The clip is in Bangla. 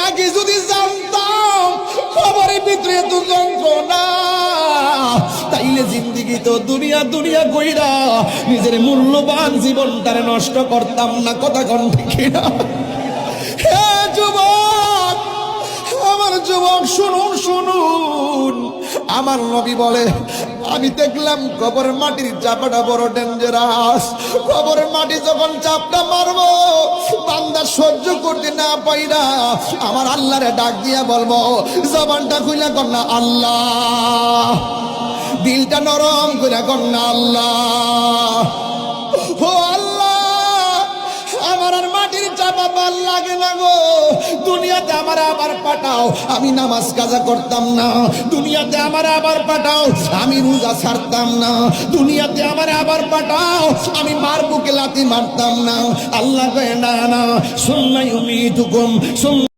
আগে যদি জানতাম কবরের ভিতরে এত যন্ত্রণা, তাইলে জিন্দেগি তো দুনিয়া দুনিয়া কইরা নিজের মূল্যবান জীবনটারে নষ্ট করতাম না। কথা কোন ঠিক না? হে যুবক, আমার যুবক শুনুন শুনুন, আমার নবী বলে আমি দেখলাম কবরের মাটির চাপাটা বড় ডেঞ্জারাস। কবরের মাটি যখন চাপটা মারবো, বান্দা সহ্য করতে না পাইরা আমার আল্লাহরে ডাক দিয়া বলবো, জবানটা খুইলা কন্যা আল্লাহ, দিলটা নরম করে কন্যা আল্লাহ। ও আল্লাহ, আমার আর মাটির চাপা ভাল লাগে না গো। দুনিয়াতে আমার আবার পাঠাও, আমি নামাজ কাজা করতাম না। দুনিয়াতে আমার আবার পাঠাও, আমি রোজা ছাড়তাম না। দুনিয়াতে আমার আবার পাঠাও, আমি মার বুকে লাথি মারতাম না। আল্লাহ কয় না না, সুন্নাহ ইউমিতুকুম